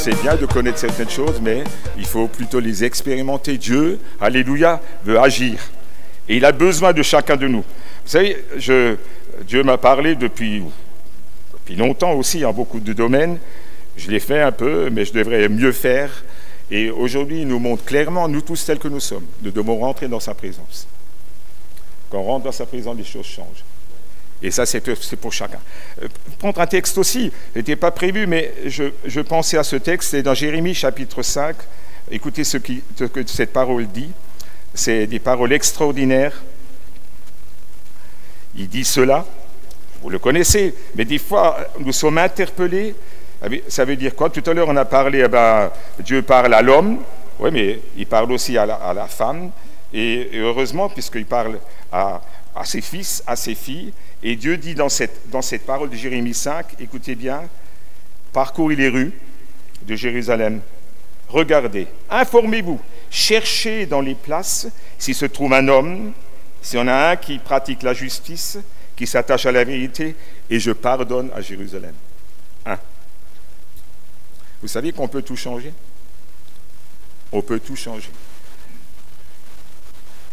c'est bien de connaître certaines choses, mais il faut plutôt les expérimenter. Dieu, alléluia, veut agir. Et il a besoin de chacun de nous. Vous savez, Dieu m'a parlé depuis longtemps aussi, en beaucoup de domaines. Je l'ai fait un peu, mais je devrais mieux faire. Et aujourd'hui, il nous montre clairement, nous tous tels que nous sommes, nous devons rentrer dans sa présence. Quand on rentre dans sa présence, les choses changent. Et ça, c'est pour chacun. Prendre un texte aussi, ce n'était pas prévu, mais je pensais à ce texte, c'est dans Jérémie chapitre 5. Écoutez ce que cette parole dit. C'est des paroles extraordinaires. Il dit cela, vous le connaissez, mais des fois, nous sommes interpellés. Ça veut dire quoi? Tout à l'heure, on a parlé, Dieu parle à l'homme, oui, mais il parle aussi à la femme. Et heureusement, puisqu'il parle à ses fils, à ses filles. Et Dieu dit dans cette parole de Jérémie 5, écoutez bien, parcourez les rues de Jérusalem, regardez, informez-vous, cherchez dans les places s'il se trouve un homme, s'il y en a un qui pratique la justice, qui s'attache à la vérité, et je pardonne à Jérusalem. Vous savez qu'on peut tout changer? On peut tout changer.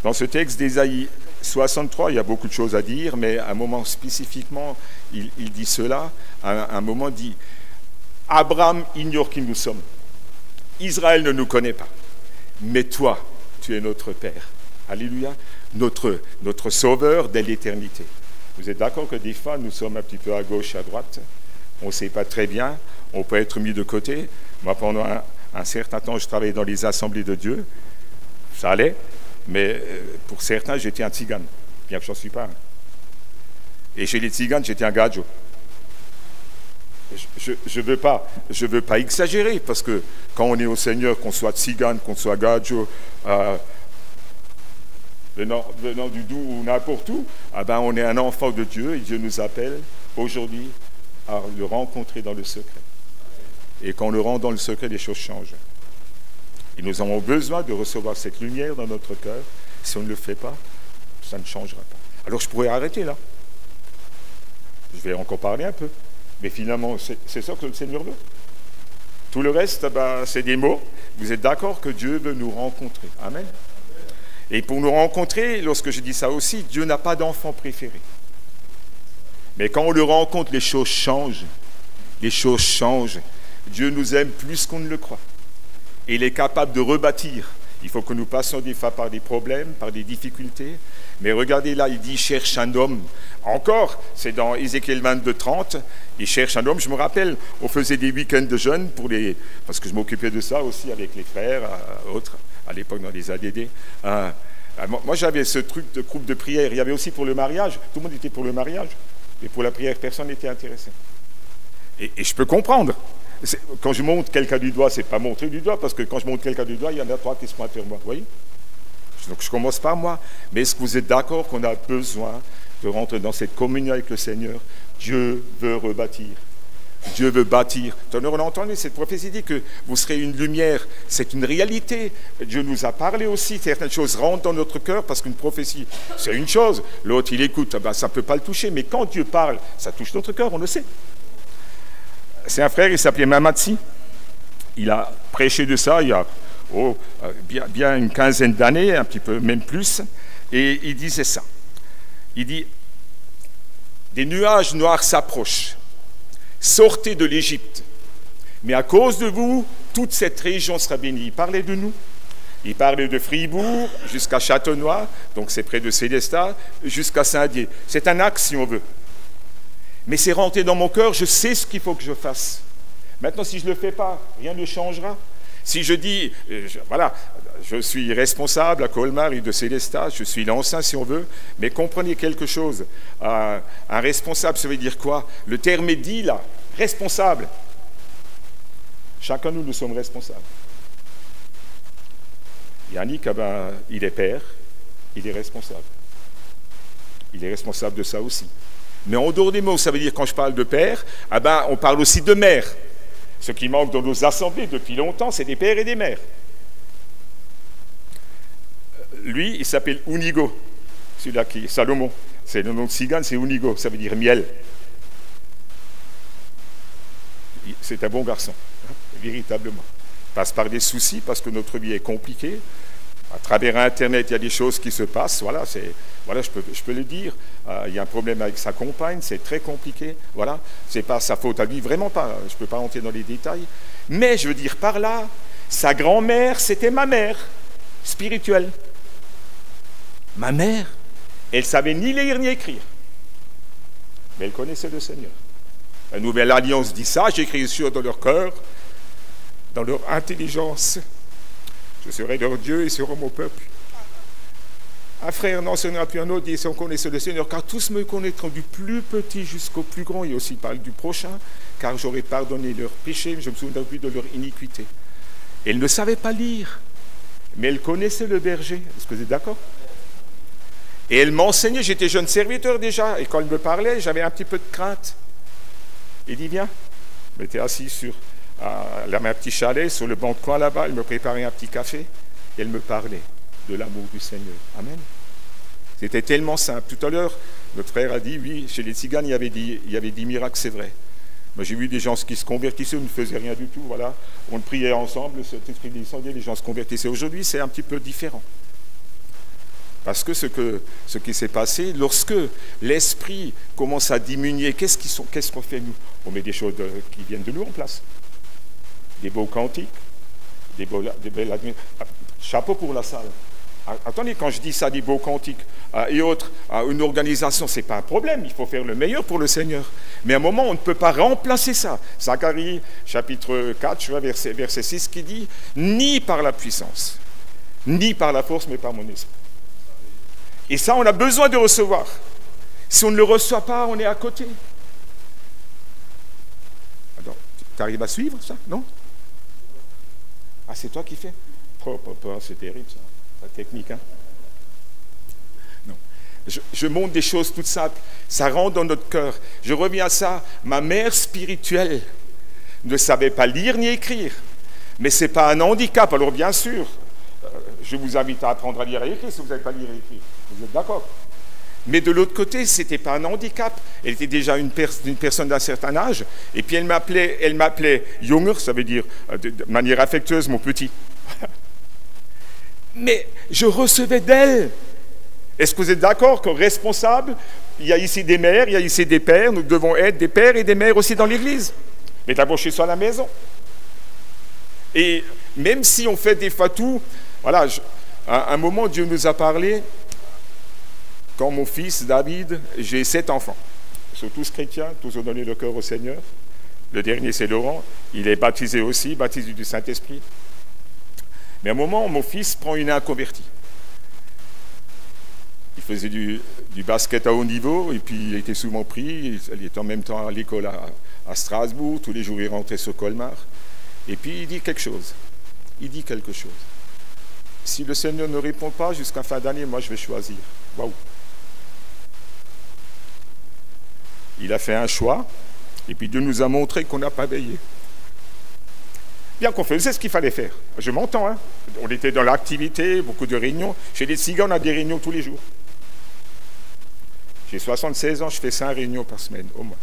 Dans ce texte d'Ésaïe 63, il y a beaucoup de choses à dire, mais à un moment spécifiquement, il dit cela. À un moment, il dit « Abraham ignore qui nous sommes. Israël ne nous connaît pas. Mais toi, tu es notre Père. » Alléluia. Notre Sauveur dès l'éternité. Vous êtes d'accord que des fois, nous sommes un petit peu à gauche, à droite. On ne sait pas très bien. On peut être mis de côté. Moi, pendant un certain temps, je travaillais dans les assemblées de Dieu. Ça allait. Mais pour certains, j'étais un tzigane, bien que je n'en suis pas un. Et chez les tziganes, j'étais un gadjo. Je veux pas exagérer, parce que quand on est au Seigneur, qu'on soit tzigane, qu'on soit gadjo, venant du Doubs ou n'importe où, on est un enfant de Dieu, et Dieu nous appelle aujourd'hui à le rencontrer dans le secret. Et quand on le rend dans le secret, les choses changent. Et nous avons besoin de recevoir cette lumière dans notre cœur. Si on ne le fait pas, ça ne changera pas. Alors je pourrais arrêter là. Je vais encore parler un peu. Mais finalement, c'est ça que le Seigneur veut. Tout le reste, c'est des mots. Vous êtes d'accord que Dieu veut nous rencontrer. Amen. Et pour nous rencontrer, lorsque je dis ça aussi, Dieu n'a pas d'enfant préféré. Mais quand on le rencontre, les choses changent. Les choses changent. Dieu nous aime plus qu'on ne le croit. Et il est capable de rebâtir. Il faut que nous passions des fois par des problèmes, par des difficultés. Mais regardez là, il dit « cherche un homme ». Encore, c'est dans Ézéchiel 22, 30, il cherche un homme. Je me rappelle, on faisait des week-ends de jeunes, parce que je m'occupais de ça aussi avec les frères, autres, à l'époque dans les ADD. Moi, j'avais ce truc de groupe de prière. Il y avait aussi pour le mariage. Tout le monde était pour le mariage. Et pour la prière, personne n'était intéressé. Et je peux comprendre. Quand je monte quelqu'un du doigt, c'est pas montrer du doigt, parce que quand je monte quelqu'un du doigt, il y en a trois qui se pointent vers moi. Vous voyez? Donc je commence par moi. Mais est-ce que vous êtes d'accord qu'on a besoin de rentrer dans cette communion avec le Seigneur? Dieu veut rebâtir. Dieu veut bâtir. On a entendu, cette prophétie dit que vous serez une lumière. C'est une réalité. Dieu nous a parlé aussi. Certaines choses rentrent dans notre cœur, parce qu'une prophétie, c'est une chose. L'autre, il écoute. Ça ne peut pas le toucher. Mais quand Dieu parle, ça touche notre cœur, on le sait. C'est un frère, il s'appelait Mamatsi. Il a prêché de ça il y a bien une quinzaine d'années, un petit peu, même plus. Et il disait ça. Il dit, des nuages noirs s'approchent. Sortez de l'Égypte. Mais à cause de vous, toute cette région sera bénie. Il parlait de nous. Il parlait de Fribourg jusqu'à Châtenois, donc c'est près de Célestat, jusqu'à Saint-Dié. C'est un axe, si on veut. Mais c'est rentré dans mon cœur, je sais ce qu'il faut que je fasse. Maintenant, si je ne le fais pas, rien ne changera. Si je dis, je suis responsable à Colmar et de Célestat, je suis l'ancien si on veut, mais comprenez quelque chose. Un responsable, ça veut dire quoi? Le terme est dit là, responsable. Chacun de nous sommes responsables. Yannick, il est père, il est responsable. Il est responsable de ça aussi. Mais en dehors des mots, ça veut dire quand je parle de père, on parle aussi de mère. Ce qui manque dans nos assemblées depuis longtemps, c'est des pères et des mères. Lui, il s'appelle Unigo, celui-là qui est Salomon. C'est le nom de Tzigane, c'est Unigo, ça veut dire miel. C'est un bon garçon. véritablement. Passe par des soucis parce que notre vie est compliquée. À travers Internet, il y a des choses qui se passent. Voilà, je peux le dire. Il y a un problème avec sa compagne, c'est très compliqué. Voilà, c'est pas sa faute à lui, vraiment pas. Je ne peux pas rentrer dans les détails. Mais je veux dire par là, sa grand-mère, c'était ma mère spirituelle. Ma mère, elle savait ni lire ni écrire, mais elle connaissait le Seigneur. La Nouvelle Alliance dit ça, j'écris sur dans leur cœur, dans leur intelligence. Je serai leur Dieu et ils seront mon peuple. Un frère n'enseignera plus un autre, dit, si on connaissait le Seigneur, car tous me connaîtront du plus petit jusqu'au plus grand. Il aussi parle du prochain, car j'aurai pardonné leurs péchés, je me souviendrai plus de leur iniquité. Elle ne savait pas lire, mais elle connaissait le berger. Est-ce que vous êtes d'accord? Et elle m'enseignait, j'étais jeune serviteur déjà, et quand elle me parlait, j'avais un petit peu de crainte. Il dit, viens, je m'étais assis sur elle avait un petit chalet sur le banc de coin là-bas, elle me préparait un petit café et elle me parlait de l'amour du Seigneur. Amen. C'était tellement simple. Tout à l'heure, notre frère a dit, oui, chez les tziganes, il y avait 10 miracles, c'est vrai. Moi, j'ai vu des gens qui se convertissaient, on ne faisait rien du tout, voilà. On priait ensemble, cet esprit descendait, les gens se convertissaient. Aujourd'hui, c'est un petit peu différent. Parce que ce qui s'est passé, lorsque l'esprit commence à diminuer, qu'est-ce qu'on fait nous? On met des choses qui viennent de nous en place. Des beaux cantiques, des belles admirations. Chapeau pour la salle. Attendez, quand je dis ça, des beaux cantiques et autres, une organisation, ce n'est pas un problème, il faut faire le meilleur pour le Seigneur. Mais à un moment, on ne peut pas remplacer ça. Zacharie, chapitre 4, je vois verset 6, qui dit « Ni par la puissance, ni par la force, mais par mon esprit. » Et ça, on a besoin de recevoir. Si on ne le reçoit pas, on est à côté. Alors, tu arrives à suivre ça, non? Ah, c'est toi qui fais? C'est terrible, ça. La technique, hein? Non. Je montre des choses toutes simples. Ça rentre dans notre cœur. Je reviens à ça. Ma mère spirituelle ne savait pas lire ni écrire. Mais ce n'est pas un handicap. Alors, bien sûr, je vous invite à apprendre à lire et écrire si vous n'avez pas lire et écrire. Vous êtes d'accord? Mais de l'autre côté, ce n'était pas un handicap. Elle était déjà une personne d'un certain âge. Et puis elle m'appelait Junger, ça veut dire de manière affectueuse, mon petit. Mais je recevais d'elle. Est-ce que vous êtes d'accord que responsable, il y a ici des mères, il y a ici des pères, nous devons être des pères et des mères aussi dans l'église. Mais d'abord chez soi à la maison. Et même si on fait des fois tout, voilà, à un moment Dieu nous a parlé. Quand mon fils David, j'ai 7 enfants, ils sont tous chrétiens, tous ont donné le cœur au Seigneur. Le dernier c'est Laurent, il est baptisé aussi, baptisé du Saint-Esprit. Mais à un moment, mon fils prend une inconvertie. Il faisait du basket à haut niveau et puis il était souvent pris, il était en même temps à l'école à Strasbourg, tous les jours il rentrait sur Colmar. Et puis il dit quelque chose, Si le Seigneur ne répond pas jusqu'à fin d'année, moi je vais choisir. Waouh! Il a fait un choix, et puis Dieu nous a montré qu'on n'a pas veillé. Bien qu'on faisait ce qu'il fallait faire. Je m'entends, hein? On était dans l'activité, beaucoup de réunions. Chez les Tziganes, on a des réunions tous les jours. J'ai 76 ans, je fais 5 réunions par semaine, au moins.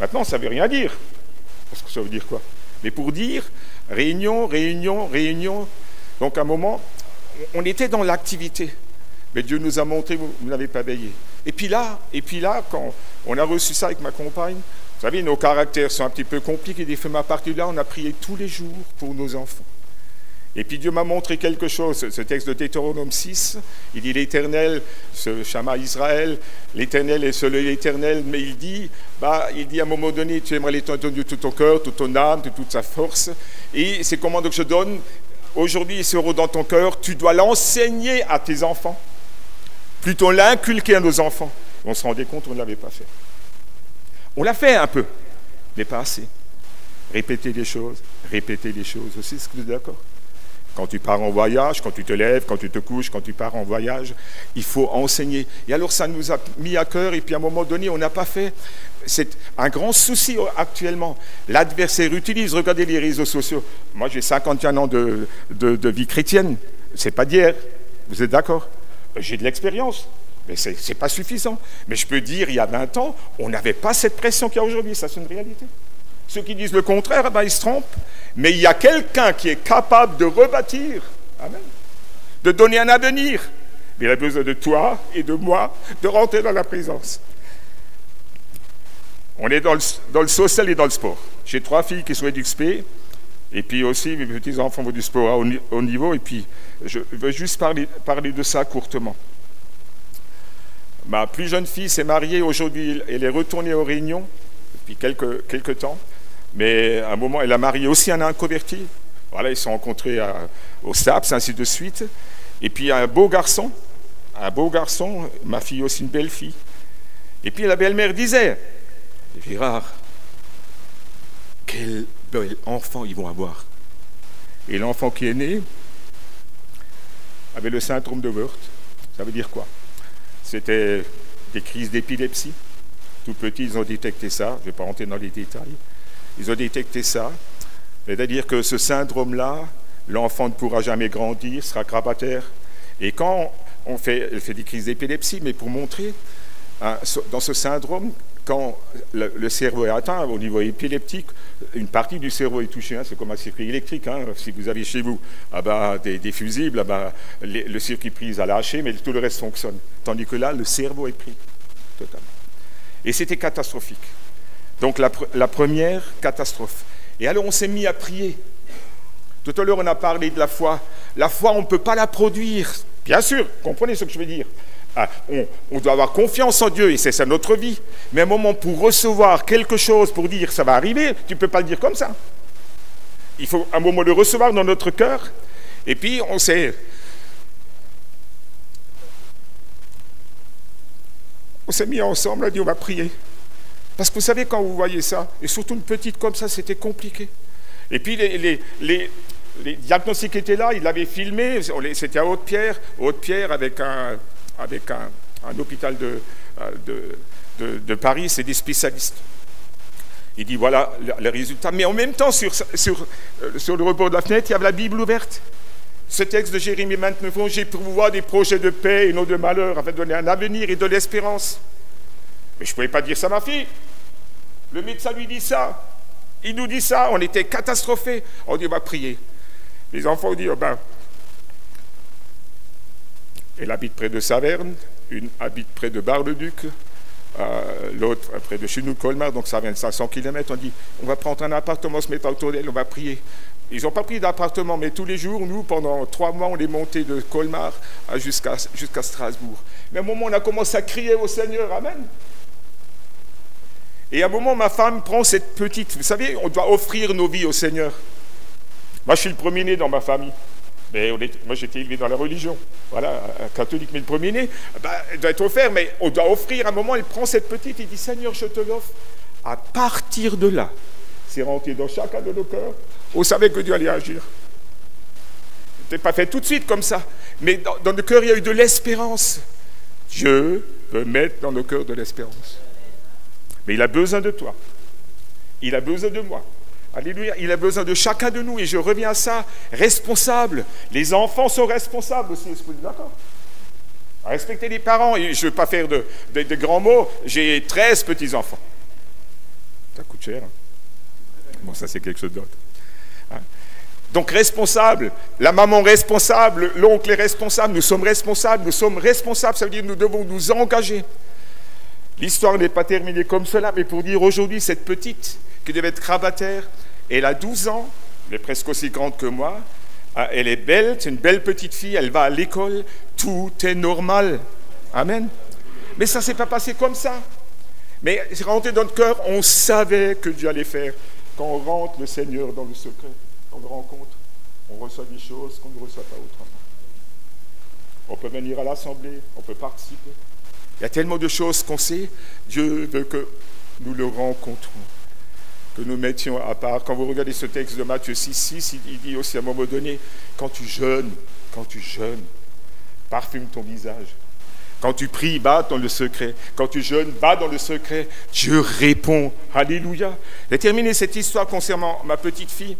Maintenant, ça ne veut rien dire. Parce que ça veut dire quoi? Mais pour dire, réunion. Donc à un moment, on était dans l'activité. Mais Dieu nous a montré, vous n'avez pas veillé. Et puis là, quand on a reçu ça avec ma compagne, vous savez, nos caractères sont un petit peu compliqués. Des fois, à partir de là, on a prié tous les jours pour nos enfants. Et puis Dieu m'a montré quelque chose. Ce texte de Deutéronome 6, il dit l'Éternel, ce Shama Israël, l'Éternel est seul l'Éternel, mais il dit à un moment donné, tu aimerais l'Éternel de tout ton cœur, toute ton âme, de toute sa force. Et c'est comment donc je donne, aujourd'hui, ce euro dans ton cœur, tu dois l'enseigner à tes enfants. Plutôt l'inculquer à nos enfants. On se rendait compte qu'on ne l'avait pas fait. On l'a fait un peu, mais pas assez. Répéter les choses aussi, est-ce que vous êtes d'accord? Quand tu pars en voyage, quand tu te lèves, quand tu te couches, quand tu pars en voyage, il faut enseigner. Et alors ça nous a mis à cœur, et puis à un moment donné, on n'a pas fait. C'est un grand souci actuellement. L'adversaire utilise, regardez les réseaux sociaux. Moi, j'ai 51 ans de vie chrétienne. C'est pas d'hier. Vous êtes d'accord? J'ai de l'expérience, mais ce n'est pas suffisant. Mais je peux dire, il y a 20 ans, on n'avait pas cette pression qu'il y a aujourd'hui. Ça, c'est une réalité. Ceux qui disent le contraire, eh ben, ils se trompent. Mais il y a quelqu'un qui est capable de rebâtir, amen, de donner un avenir. Mais il a besoin de toi et de moi de rentrer dans la présence. On est dans le social et dans le sport. J'ai 3 filles qui sont EduxP, et puis aussi mes petits-enfants font du sport à haut niveau, et puis je veux juste parler de ça courtement. Ma plus jeune fille s'est mariée aujourd'hui, elle est retournée aux Réunions depuis quelques temps, mais à un moment, elle a marié aussi un inconverti. Voilà, ils se sont rencontrés au SAPS, ainsi de suite. Et puis un beau garçon, ma fille aussi une belle fille. Et puis la belle-mère disait, Gérard, quel bel enfant ils vont avoir. Et l'enfant qui est né avait le syndrome de Wörth. Ça veut dire quoi? C'était des crises d'épilepsie. Tout petit, ils ont détecté ça. Je ne vais pas rentrer dans les détails. Ils ont détecté ça. C'est-à-dire que ce syndrome-là, l'enfant ne pourra jamais grandir, sera grabataire. Et quand elle fait des crises d'épilepsie, mais pour montrer, hein, dans ce syndrome, quand le cerveau est atteint au niveau épileptique, une partie du cerveau est touchée, hein, c'est comme un circuit électrique. Hein, si vous avez chez vous des fusibles, le circuit prise a lâché, mais tout le reste fonctionne. Tandis que là, le cerveau est pris totalement. Et c'était catastrophique. Donc la première catastrophe. Et alors on s'est mis à prier. Tout à l'heure, on a parlé de la foi. La foi, on ne peut pas la produire. Bien sûr, comprenez ce que je veux dire. On doit avoir confiance en Dieu et c'est ça notre vie. Mais à un moment, pour recevoir quelque chose, pour dire ça va arriver, tu ne peux pas le dire comme ça. Il faut un moment le recevoir dans notre cœur. Et puis, on s'est mis ensemble, on a dit on va prier. Parce que vous savez, quand vous voyez ça, et surtout une petite comme ça, c'était compliqué. Et puis, les diagnostics étaient là, ils l'avaient filmé, c'était à Haute-Pierre avec un hôpital de Paris, c'est des spécialistes. Il dit voilà les résultats. Mais en même temps, sur le rebord de la fenêtre, il y avait la Bible ouverte. Ce texte de Jérémie 29, j'ai pour vous voir des projets de paix et non de malheur, afin de donner un avenir et de l'espérance. Mais je ne pouvais pas dire ça à ma fille. Le médecin lui dit ça. Il nous dit ça. On était catastrophés. On dit on va prier. Les enfants ont dit elle habite près de Saverne, une habite près de Bar-le-Duc, l'autre près de chez nous, Colmar, donc ça vient de 500 km. On dit, on va prendre un appartement, se mettre autour d'elle, on va prier. Ils n'ont pas pris d'appartement, mais tous les jours, nous, pendant 3 mois, on est monté de Colmar jusqu'à Strasbourg. Mais à un moment, on a commencé à crier au Seigneur, Amen. Et à un moment, ma femme prend cette petite... Vous savez, on doit offrir nos vies au Seigneur. Moi, je suis le premier-né dans ma famille. Mais moi, j'étais élevé dans la religion, voilà, catholique, mais le premier-né, il doit être offert, mais on doit offrir. À un moment, elle prend cette petite et dit, Seigneur, je te l'offre. À partir de là, c'est rentré dans chacun de nos cœurs. On savait que Dieu allait agir. Ce n'était pas fait tout de suite comme ça, mais dans nos cœurs, il y a eu de l'espérance. Dieu veut mettre dans nos cœurs de l'espérance. Mais il a besoin de toi. Il a besoin de moi. Alléluia, il a besoin de chacun de nous, et je reviens à ça, responsable. Les enfants sont responsables aussi, est-ce que vous êtes d'accord? Respecter les parents, et je ne veux pas faire de grands mots, j'ai 13 petits-enfants. Ça coûte cher. Hein? Bon, ça c'est quelque chose d'autre. Hein? Donc responsable, la maman responsable, l'oncle est responsable, nous sommes responsables, ça veut dire que nous devons nous engager. L'histoire n'est pas terminée comme cela, mais pour dire aujourd'hui, cette petite qui devait être grabataire, elle a 12 ans, elle est presque aussi grande que moi, elle est belle, c'est une belle petite fille, elle va à l'école, tout est normal. Amen. Mais ça ne s'est pas passé comme ça. Mais c'est rentré dans notre cœur, on savait que Dieu allait faire. Quand on rentre le Seigneur dans le secret, on le rencontre, on reçoit des choses qu'on ne reçoit pas autrement. On peut venir à l'assemblée, on peut participer. Il y a tellement de choses qu'on sait, Dieu veut que nous le rencontrons, que nous mettions à part. Quand vous regardez ce texte de Matthieu 6, il dit aussi à un moment donné, quand tu jeûnes, parfume ton visage. Quand tu pries, va dans le secret. Quand tu jeûnes, va dans le secret. Dieu répond. Alléluia. J'ai terminé cette histoire concernant ma petite fille.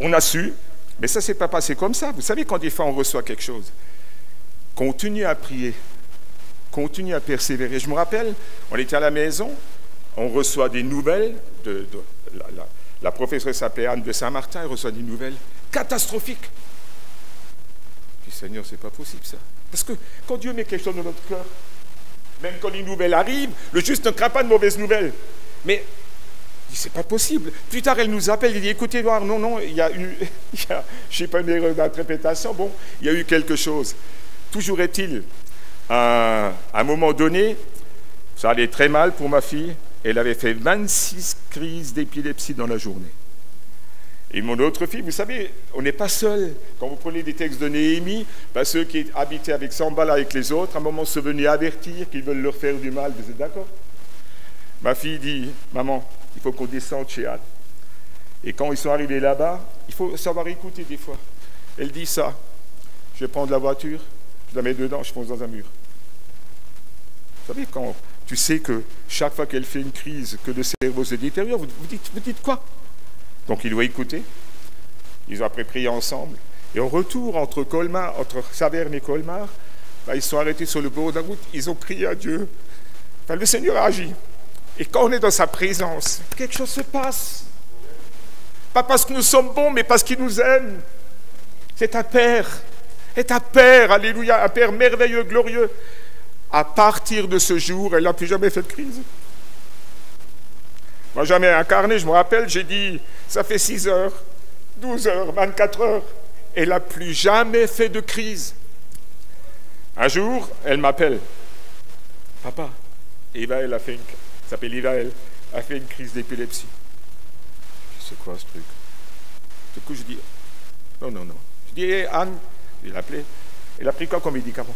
On a su, mais ça ne s'est pas passé comme ça. Vous savez, quand des fois on reçoit quelque chose, continue à prier, continue à persévérer. Je me rappelle, on était à la maison, on reçoit des nouvelles, la professeure s'appelait Anne de Saint-Martin, elle reçoit des nouvelles catastrophiques. Je dis, Seigneur, c'est pas possible ça. Parce que quand Dieu met quelque chose dans notre cœur, même quand les nouvelles arrivent, le juste ne craint pas de mauvaises nouvelles. Mais c'est pas possible. Plus tard, elle nous appelle, elle dit, écoutez, Edouard, non, il y a eu, je sais pas, une erreur d'interprétation, bon, il y a eu quelque chose. Toujours est-il, à un moment donné, ça allait très mal pour ma fille, elle avait fait 26 crises d'épilepsie dans la journée. Et mon autre fille, vous savez, on n'est pas seul. Quand vous prenez des textes de Néhémie, ceux qui habitaient avec Sanballat avec les autres, à un moment se venaient avertir qu'ils veulent leur faire du mal, vous êtes d'accord? Ma fille dit, maman, il faut qu'on descende chez Anne. Et quand ils sont arrivés là-bas, il faut savoir écouter des fois. Elle dit ça, je vais prendre la voiture, je la mets dedans, je fonce dans un mur. Vous savez, quand tu sais que chaque fois qu'elle fait une crise, que le cerveau se détériore, vous dites quoi? Donc il doit écouter. Ils ont après prié ensemble. Et au retour, entre Saverne et Colmar, ils sont arrêtés sur le bord de la route, ils ont prié à Dieu. Enfin, le Seigneur a agi. Et quand on est dans sa présence, quelque chose se passe. Pas parce que nous sommes bons, mais parce qu'il nous aime. C'est un Père. C'est un Père, alléluia, un Père merveilleux, glorieux. À partir de ce jour, elle n'a plus jamais fait de crise. Moi, jamais incarné, je me rappelle, j'ai dit, ça fait 6 heures, 12 heures, 24 heures. Elle n'a plus jamais fait de crise. Un jour, elle m'appelle. Papa, Evaël a fait s'appelle Evaël, a fait une crise d'épilepsie. C'est quoi ce truc? Du coup, je dis, non. Je dis, hey, Anne, je l'ai appelée. Elle a pris quoi comme médicament?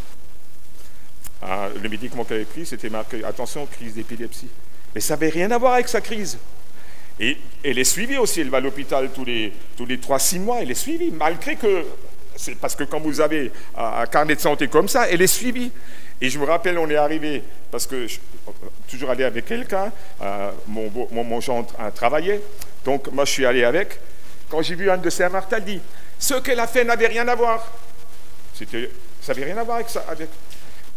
Le médicament qu'elle avait pris, c'était marqué, attention, crise d'épilepsie. Mais ça n'avait rien à voir avec sa crise. Et elle est suivie aussi, elle va à l'hôpital tous les 3-6 mois, elle est suivie, malgré que, c'est parce que quand vous avez un carnet de santé comme ça, elle est suivie. Et je me rappelle, on est arrivé, parce que je toujours allé avec quelqu'un, mon gendre travaillait, donc moi je suis allé avec. Quand j'ai vu Anne de Saint-Martin, elle dit, ce qu'elle a fait n'avait rien à voir. Ça n'avait rien à voir avec ça.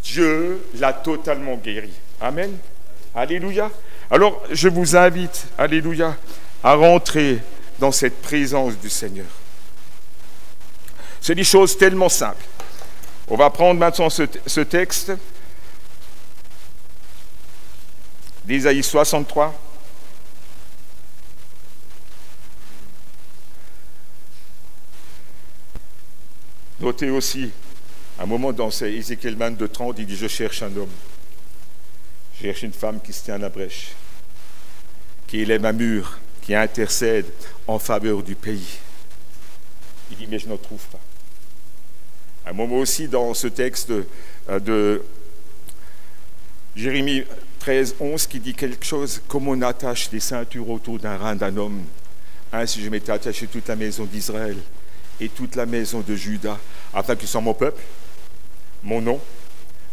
Dieu l'a totalement guéri. Amen. Alléluia. Alors, je vous invite, alléluia, à rentrer dans cette présence du Seigneur. C'est des choses tellement simples. On va prendre maintenant ce texte d'Ésaïe 63. Notez aussi, un moment dans Ézéchiel 22:30, il dit, je cherche un homme. Je cherche une femme qui se tient à la brèche, qui élève un mur, qui intercède en faveur du pays. Il dit, mais je n'en trouve pas. Un moment aussi dans ce texte de Jérémie 13:11 qui dit quelque chose, comme on attache des ceintures autour d'un rein d'un homme, ainsi je m'étais attaché toute la maison d'Israël et toute la maison de Juda, afin qu'ils soient mon peuple, mon nom,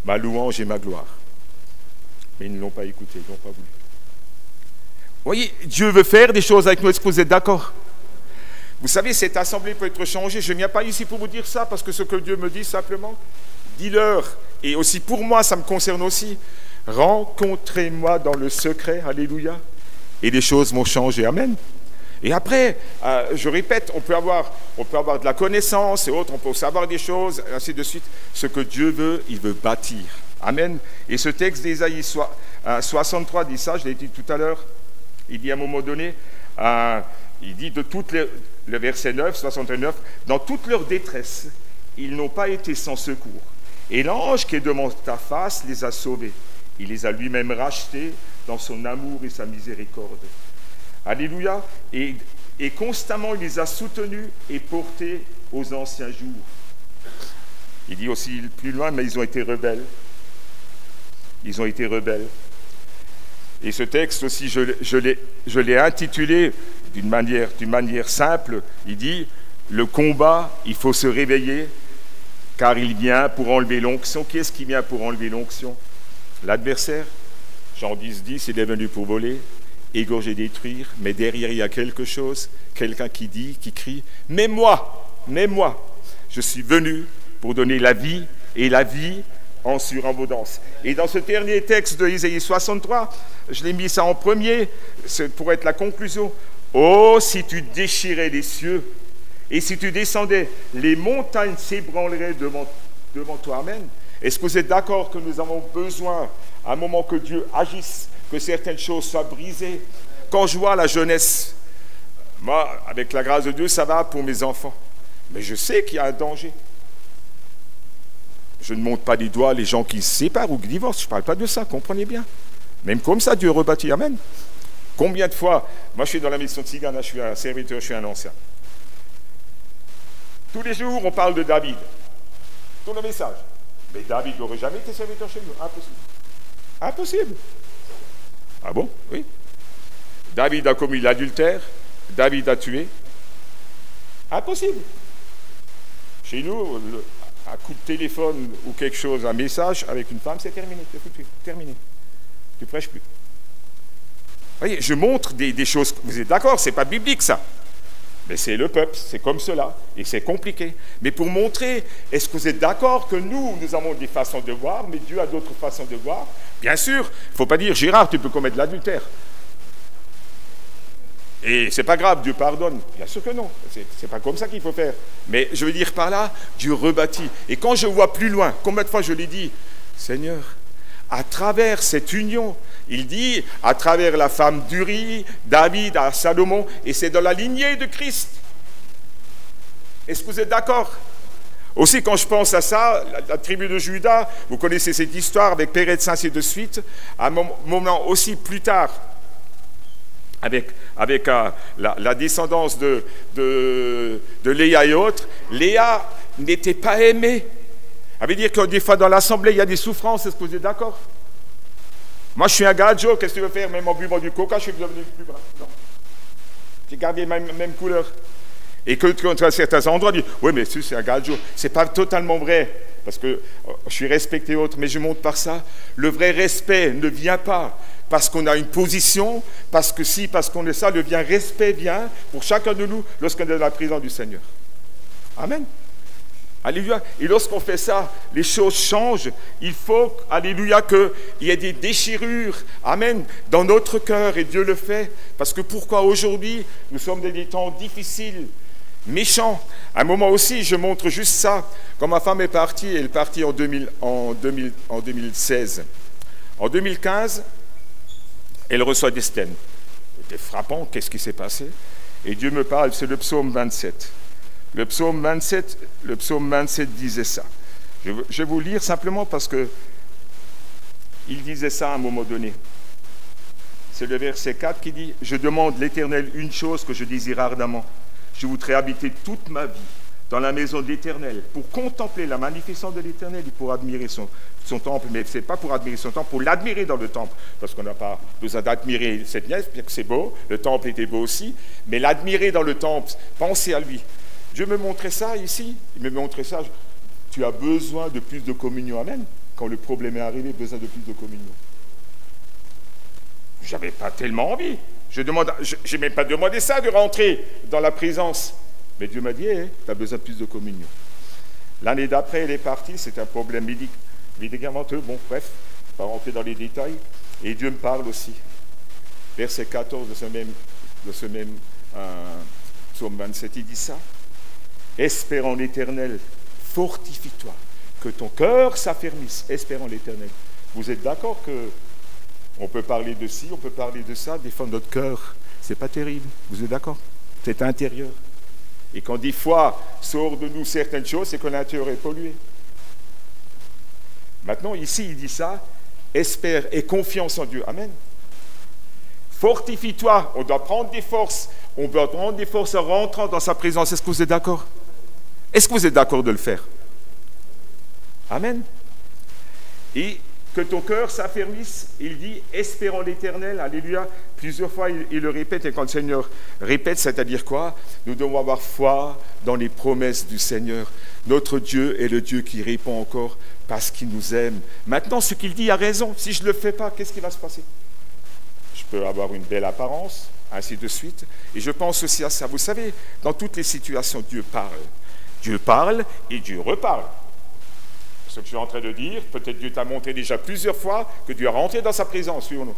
ma louange et ma gloire. Mais ils ne l'ont pas écouté, ils n'ont pas voulu. Vous voyez, Dieu veut faire des choses avec nous, est-ce que vous êtes d'accord? Vous savez, cette assemblée peut être changée. Je ne viens pas ici pour vous dire ça, parce que ce que Dieu me dit simplement, dis-leur, et aussi pour moi, ça me concerne aussi, rencontrez-moi dans le secret, alléluia, et les choses vont changer, amen. Et après, je répète, on peut avoir de la connaissance et autres, on peut savoir des choses, ainsi de suite. Ce que Dieu veut, il veut bâtir, amen. Et ce texte d'Ésaïe 63 dit ça, je l'ai dit tout à l'heure, il dit à un moment donné, il dit le verset 9, 69, dans toute leur détresse, ils n'ont pas été sans secours. Et l'ange qui est devant ta face les a sauvés. Il les a lui-même rachetés dans son amour et sa miséricorde. Alléluia. Et constamment, il les a soutenus et portés aux anciens jours. Il dit aussi plus loin, mais ils ont été rebelles. Ils ont été rebelles. Et ce texte aussi, je l'ai intitulé d'une manière simple. Il dit, le combat, il faut se réveiller, car il vient pour enlever l'onction. Qui est-ce qui vient pour enlever l'onction? L'adversaire. Jean 10:10, il est venu pour voler, égorger, détruire, mais derrière il y a quelque chose, quelqu'un qui crie, mais moi, je suis venu pour donner la vie, et la vie en surabondance. Et dans ce dernier texte de Isaïe 63, je l'ai mis ça en premier, c'est pour être la conclusion. Oh, si tu déchirais les cieux, et si tu descendais, les montagnes s'ébranleraient devant toi. Amen. Est-ce que vous êtes d'accord que nous avons besoin, à un moment que Dieu agisse, que certaines choses soient brisées? Quand je vois la jeunesse, moi, avec la grâce de Dieu, ça va pour mes enfants. Mais je sais qu'il y a un danger. Je ne monte pas du doigt les gens qui se séparent ou qui divorcent. Je ne parle pas de ça, comprenez bien. Même comme ça, Dieu rebâtit. Amen. Combien de fois, moi je suis dans la mission de Tzigana, je suis un serviteur, je suis un ancien. Tous les jours, on parle de David. Tout le message. Mais David n'aurait jamais été serviteur chez nous. Impossible. Impossible. Ah bon? Oui. David a commis l'adultère. David a tué. Impossible. Chez nous, un coup de téléphone ou quelque chose, un message avec une femme, c'est terminé. C'est foutu. Terminé. Tu ne prêches plus. Vous voyez, je montre des choses. Vous êtes d'accord, ce n'est pas biblique ça. Mais c'est le peuple, c'est comme cela, et c'est compliqué. Mais pour montrer, est-ce que vous êtes d'accord que nous avons des façons de voir, mais Dieu a d'autres façons de voir? Bien sûr, il ne faut pas dire, Gérard, tu peux commettre l'adultère. Et c'est pas grave, Dieu pardonne. Bien sûr que non, c'est pas comme ça qu'il faut faire. Mais je veux dire par là, Dieu rebâtit. Et quand je vois plus loin, combien de fois je l'ai dit, Seigneur, à travers cette union, il dit, à travers la femme d'Uri, David à Salomon, et c'est dans la lignée de Christ. Est-ce que vous êtes d'accord? Aussi, quand je pense à ça, la tribu de Juda, vous connaissez cette histoire avec Pérez, ainsi de suite, à un moment aussi plus tard, avec la descendance de Léa et autres, Léa n'était pas aimée. Ça veut dire que des fois dans l'assemblée, il y a des souffrances, est-ce que vous êtes d'accord? Moi, je suis un gadjo, qu'est-ce que tu veux faire? Même en buvant du coca, je suis devenu plus brun. Non. J'ai gardé la même couleur. Et que à certains endroits, on dit, oui, mais c'est un gadjo. Ce n'est pas totalement vrai, parce que je suis respecté autre, mais je montre par ça. Le vrai respect ne vient pas parce qu'on a une position, parce que si, parce qu'on est ça, le bien respect vient pour chacun de nous lorsqu'on est dans la présence du Seigneur. Amen. Alléluia. Et lorsqu'on fait ça, les choses changent. Il faut, alléluia, qu'il y ait des déchirures, amen, dans notre cœur, et Dieu le fait. Parce que pourquoi aujourd'hui, nous sommes dans des temps difficiles, méchants. À un moment aussi, je montre juste ça. Quand ma femme est partie, elle est partie en 2016. En 2015, elle reçoit des stènes. C'était frappant, qu'est-ce qui s'est passé? Et Dieu me parle, c'est le psaume 27. Le psaume 27 disait ça. Je vais vous lire simplement parce que il disait ça à un moment donné. C'est le verset 4 qui dit « Je demande l'Éternel une chose que je désire ardemment. Je voudrais habiter toute ma vie dans la maison de l'Éternel pour contempler la magnificence de l'Éternel et pour admirer son temple. » Mais ce n'est pas pour admirer son temple, pour l'admirer dans le temple. Parce qu'on n'a pas besoin d'admirer cette nièce, bien que c'est beau, le temple était beau aussi. Mais l'admirer dans le temple, penser à lui. Dieu me montrait ça ici, il me montrait ça. Tu as besoin de plus de communion, amen. Quand le problème est arrivé, besoin de plus de communion. J'avais pas tellement envie. Je n'ai même pas demandé ça, de rentrer dans la présence. Mais Dieu m'a dit, hey, tu as besoin de plus de communion. L'année d'après, elle est partie, c'est un problème médicamenteux, bon, bref, je ne vais pas rentrer dans les détails. Et Dieu me parle aussi. Verset 14 de ce même psaume 27, il dit ça. Espère en l'Éternel, fortifie-toi, que ton cœur s'affermisse. Espère en l'Éternel. Vous êtes d'accord que on peut parler de ci, on peut parler de ça, des fois notre cœur, c'est pas terrible. Vous êtes d'accord? C'est intérieur. Et quand des fois sort de nous certaines choses, c'est que l'intérieur est pollué. Maintenant, ici, il dit ça, espère et confiance en Dieu. Amen. Fortifie-toi, on doit prendre des forces. On doit prendre des forces en rentrant dans sa présence. Est-ce que vous êtes d'accord? Est-ce que vous êtes d'accord de le faire? Amen. Et que ton cœur s'affermisse, il dit, espérons l'Éternel, alléluia. Plusieurs fois, il le répète, et quand le Seigneur répète, c'est-à-dire quoi? Nous devons avoir foi dans les promesses du Seigneur. Notre Dieu est le Dieu qui répond encore parce qu'il nous aime. Maintenant, ce qu'il dit a raison. Si je ne le fais pas, qu'est-ce qui va se passer? Je peux avoir une belle apparence, ainsi de suite. Et je pense aussi à ça. Vous savez, dans toutes les situations, Dieu parle. Dieu parle et Dieu reparle. ce que je suis en train de dire, peut-être Dieu t'a montré déjà plusieurs fois que tu dois rentrer dans sa présence, oui ou non?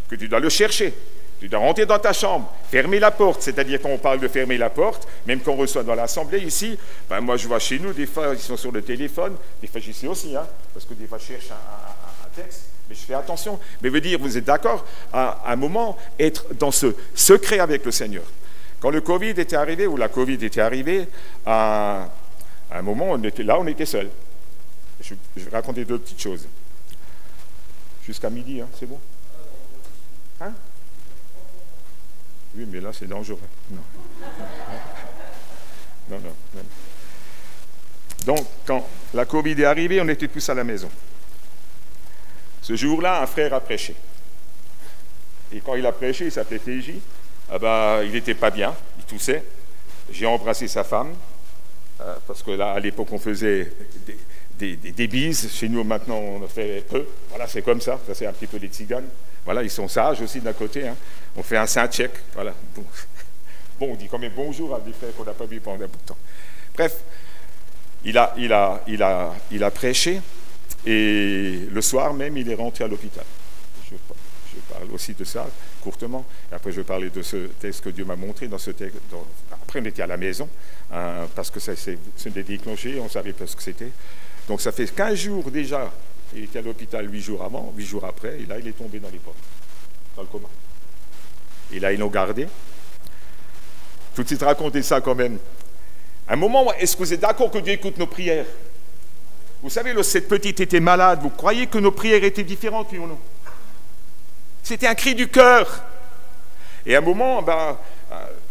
Que tu dois le chercher. Tu dois rentrer dans ta chambre, fermer la porte, c'est-à-dire quand on parle de fermer la porte, même quand on reçoit dans l'assemblée ici, ben moi je vois chez nous, des fois ils sont sur le téléphone, des fois j'y sais aussi, hein, parce que des fois je cherche un texte, mais je fais attention. Mais veut dire, vous êtes d'accord, à un moment, être dans ce secret avec le Seigneur. Quand le Covid était arrivé, ou la Covid était arrivée, à un moment, on était seuls. Je vais raconter deux petites choses. Jusqu'à midi, hein, c'est bon? Hein? Oui, mais là, c'est dangereux. Non. Non. Donc, quand la Covid est arrivée, on était tous à la maison. Ce jour-là, un frère a prêché. Et quand il a prêché, il s'appelait TJ. Ah ben, il n'était pas bien, il toussait. J'ai embrassé sa femme, parce que là, à l'époque, on faisait des bises. Chez nous, maintenant, on en fait peu. Voilà, c'est comme ça. Ça, c'est un petit peu des tziganes. Voilà, ils sont sages aussi d'un côté. Hein. On fait un saint tchèque. Voilà. Bon, on dit quand même bonjour à des frères qu'on n'a pas vu pendant un bout de temps. Bref, il a prêché et le soir même, il est rentré à l'hôpital. Je parle aussi de ça courtement. Et après, je vais parler de ce texte que Dieu m'a montré dans ce texte. Après, on était à la maison parce que c'est déclenché, on savait pas ce que c'était. Donc, ça fait 15 jours déjà. Il était à l'hôpital 8 jours avant, 8 jours après, et là, il est tombé dans les pommes, dans le coma. Et là, ils l'ont gardé. Tout de suite, raconter ça quand même. À un moment, est-ce que vous êtes d'accord que Dieu écoute nos prières? Vous savez, cette petite était malade, vous croyez que nos prières étaient différentes, oui ou non? C'était un cri du cœur. Et à un moment,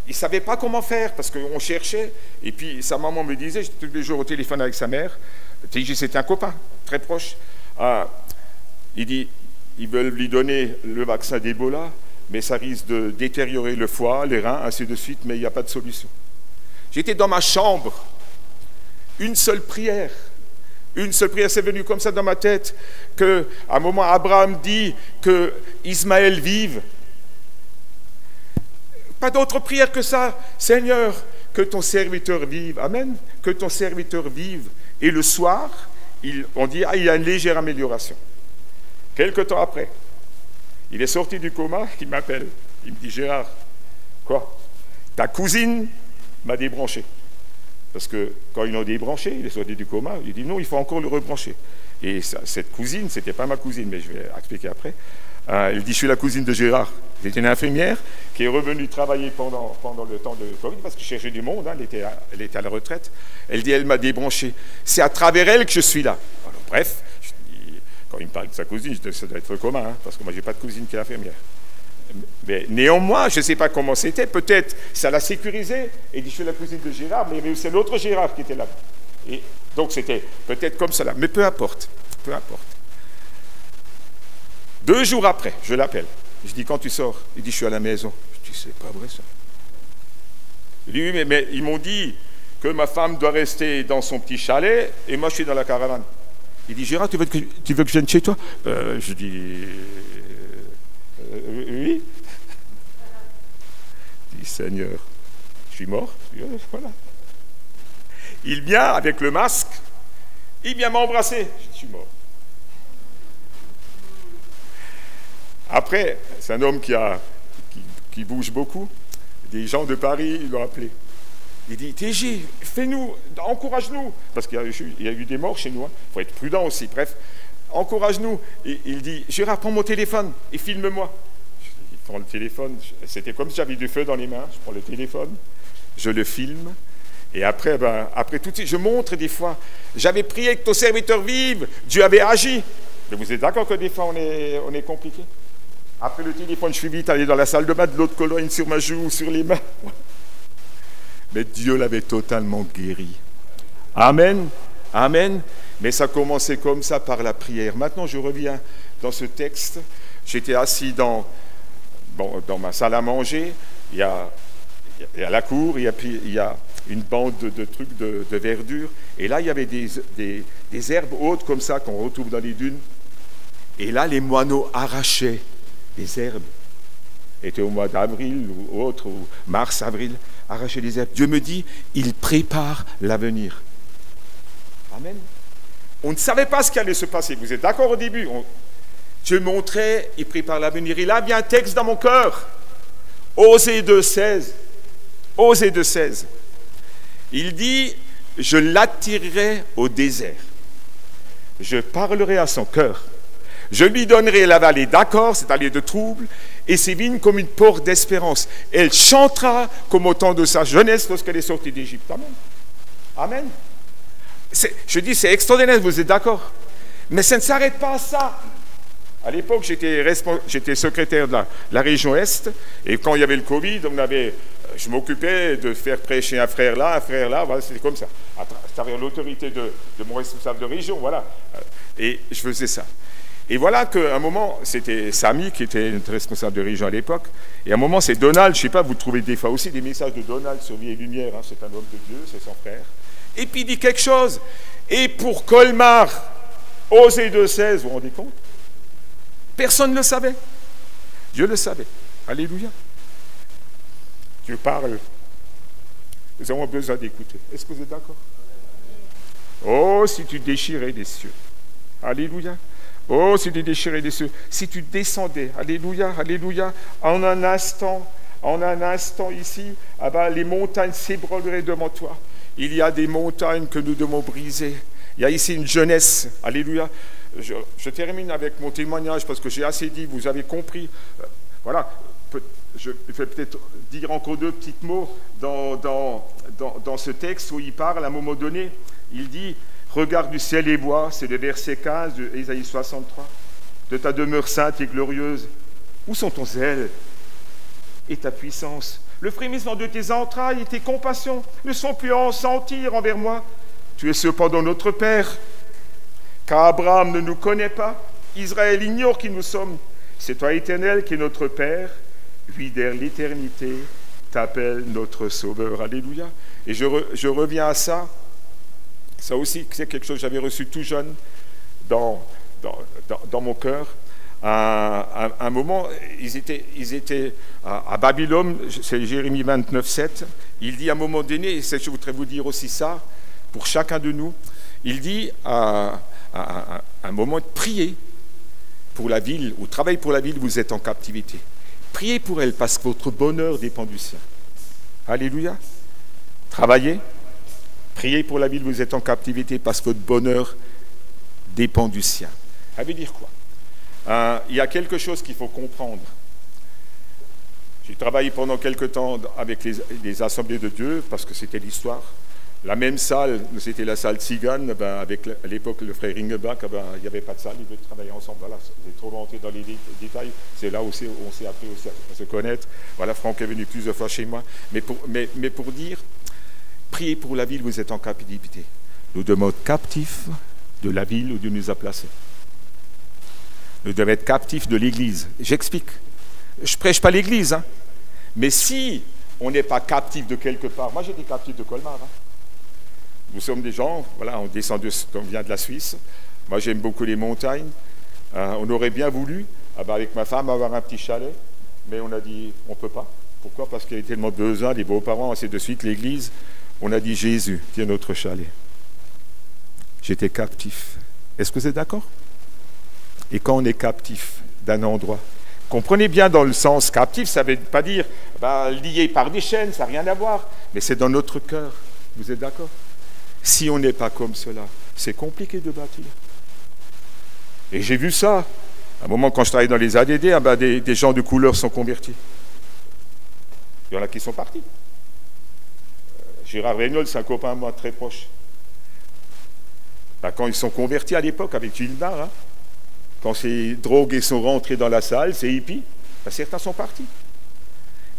il ne savait pas comment faire, parce qu'on cherchait, et puis sa maman me disait, j'étais tous les jours au téléphone avec sa mère, c'était un copain, très proche. Il dit, ils veulent lui donner le vaccin d'Ebola, mais ça risque de détériorer le foie, les reins, ainsi de suite, mais il n'y a pas de solution. J'étais dans ma chambre, une seule prière, c'est venu comme ça dans ma tête, qu'à un moment, Abraham dit que Ismaël vive. Pas d'autre prière que ça. Seigneur, que ton serviteur vive. Amen. Que ton serviteur vive. Et le soir, on dit, il y a une légère amélioration. Quelque temps après, il est sorti du coma, il m'appelle. Il me dit, Gérard, quoi? Ta cousine m'a débranché. Parce que quand ils l'ont débranché, il est sorti du coma, il dit, non, il faut encore le rebrancher. Et cette cousine, c'était pas ma cousine, mais je vais expliquer après. Il dit, je suis la cousine de Gérard. C'était une infirmière qui est revenue travailler pendant le temps de Covid, parce qu'il cherchait du monde, hein, elle était à la retraite. Elle dit, elle m'a débranché. C'est à travers elle que je suis là. Alors, bref, quand il me parle de sa cousine, je dis, ça doit être commun, hein, parce que moi, je n'ai pas de cousine qui est infirmière. Mais néanmoins, je ne sais pas comment c'était, peut-être ça l'a sécurisé, et dit, je suis la cousine de Gérard, mais c'est l'autre Gérard qui était là. Et donc, c'était peut-être comme cela, mais peu importe. 2 jours après, je l'appelle. Je dis, quand tu sors? Il dit, je suis à la maison. Je dis, c'est pas vrai ça. Il dit, oui, mais ils m'ont dit que ma femme doit rester dans son petit chalet et moi je suis dans la caravane. Il dit, Gérard, tu veux que je vienne chez toi? Je dis, oui. Il dit, Seigneur, je suis mort. Voilà. Il vient avec le masque, il vient m'embrasser. Je suis mort. Après, c'est un homme qui bouge beaucoup. Des gens de Paris, ils l'ont appelé. Il dit, TJ, fais-nous, encourage-nous. Parce qu'il y a eu des morts chez nous. Il faut être prudent aussi. Bref, encourage-nous. Et il dit, Gérard, prends mon téléphone et filme-moi. Il prend le téléphone. C'était comme si j'avais du feu dans les mains. Je prends le téléphone, je le filme. Et après, après tout de suite, je montre des fois. J'avais prié que ton serviteur vive. Dieu avait agi. Mais vous êtes d'accord que des fois, on est compliqué? Après le téléphone, je suis vite allé dans la salle de bain, de l'autre colonne sur ma joue, sur les mains. Mais Dieu l'avait totalement guéri. Amen. Amen. Mais ça commençait comme ça par la prière. Maintenant, je reviens dans ce texte. J'étais assis dans ma salle à manger. Il y a la cour, et puis il y a une bande de trucs de verdure. Et là, il y avait des herbes hautes comme ça qu'on retrouve dans les dunes. Et là, les moineaux arrachaient les herbes. C'était au mois d'avril ou autre, ou mars, avril, arrachaient les herbes. Dieu me dit, il prépare l'avenir. Amen. On ne savait pas ce qui allait se passer. Vous êtes d'accord au début? Dieu montrait, il prépare l'avenir. Et là vient un texte dans mon cœur. Osée 2,16. Osée 2,16. Il dit, je l'attirerai au désert. Je parlerai à son cœur. Je lui donnerai la vallée d'accord, c'est-à-dire de trouble, et ses vignes comme une porte d'espérance. Elle chantera comme au temps de sa jeunesse lorsqu'elle est sortie d'Égypte. Amen. Amen. Je dis, c'est extraordinaire, vous êtes d'accord? Mais ça ne s'arrête pas à ça. À l'époque, j'étais secrétaire de la région Est, et quand il y avait le Covid, je m'occupais de faire prêcher un frère là, voilà, c'était comme ça, à travers l'autorité de mon responsable de région, voilà. Et je faisais ça. Et voilà qu'à un moment, c'était Samy qui était notre responsable de région à l'époque, et à un moment, c'est Donald, je ne sais pas, vous trouvez des fois aussi des messages de Donald sur Vie et Lumière, hein, c'est un homme de Dieu, c'est son frère. Et puis il dit quelque chose, et pour Colmar, Osée 2,16, vous vous rendez compte? Personne ne le savait. Dieu le savait. Alléluia. Dieu parle. Nous avons besoin d'écouter. Est-ce que vous êtes d'accord? Oh, si tu déchirais des cieux. Alléluia. Oh, si tu déchirais des cieux. Si tu descendais. Alléluia, alléluia. En un instant ici, ah ben, les montagnes s'ébranleraient devant toi. Il y a des montagnes que nous devons briser. Il y a ici une jeunesse. Alléluia. Je termine avec mon témoignage parce que j'ai assez dit, vous avez compris. Voilà, je vais peut-être dire encore deux petits mots dans ce texte où il parle à un moment donné. Il dit, regarde du ciel et vois, c'est le verset 15 de Ésaïe 63, de ta demeure sainte et glorieuse. Où sont ton zèle et ta puissance? Le frémissement de tes entrailles et tes compassions ne sont plus à en sentir envers moi. Tu es cependant notre Père. Car Abraham ne nous connaît pas, Israël ignore qui nous sommes. C'est toi, Éternel, qui est notre Père, lui, dès l'éternité, t'appelle notre Sauveur. Alléluia. Et je reviens à ça. Ça aussi, c'est quelque chose que j'avais reçu tout jeune dans mon cœur. À un moment, ils étaient à Babylone, c'est Jérémie 29, 7. Il dit à un moment donné, et je voudrais vous dire aussi ça, pour chacun de nous, il dit à un moment de prier pour la ville, ou travail pour la ville, vous êtes en captivité. Priez pour elle parce que votre bonheur dépend du sien. Alléluia. Travaillez. Priez pour la ville, vous êtes en captivité parce que votre bonheur dépend du sien. Ça veut dire quoi? Il y a quelque chose qu'il faut comprendre. J'ai travaillé pendant quelque temps avec les assemblées de Dieu parce que c'était l'histoire. La même salle, c'était la salle Tzigane, avec à l'époque le frère Ringebach, il n'y avait pas de salle, ils devaient travailler ensemble. Voilà, j'ai trop rentré dans les détails, c'est là aussi où on s'est appris aussi à se connaître. Voilà, Franck est venu plusieurs fois chez moi. Mais pour dire, priez pour la ville, vous êtes en captivité. Nous devons être captifs de la ville où Dieu nous a placés. Nous devons être captifs de l'Église. J'explique. Je ne prêche pas l'Église, hein. Mais si on n'est pas captif de quelque part, moi j'étais captif de Colmar, hein. Nous sommes des gens, voilà, on vient de la Suisse. Moi, j'aime beaucoup les montagnes. On aurait bien voulu, avec ma femme, avoir un petit chalet, mais on a dit, on ne peut pas. Pourquoi? Parce qu'il y avait tellement de besoin, les beaux-parents, ainsi de suite, l'église. On a dit, Jésus, tiens notre chalet. J'étais captif. Est-ce que vous êtes d'accord? Et quand on est captif d'un endroit, comprenez bien dans le sens captif, ça ne veut pas dire lié par des chaînes, ça n'a rien à voir, mais c'est dans notre cœur. Vous êtes d'accord? Si on n'est pas comme cela, c'est compliqué de bâtir. Et j'ai vu ça. À un moment, quand je travaillais dans les ADD, des gens de couleur sont convertis. Il y en a qui sont partis. Gérard Reynolds, c'est un copain à moi très proche. Quand ils sont convertis à l'époque avec Gilbert, hein, quand ces drogués sont rentrés dans la salle, ces hippies, certains sont partis.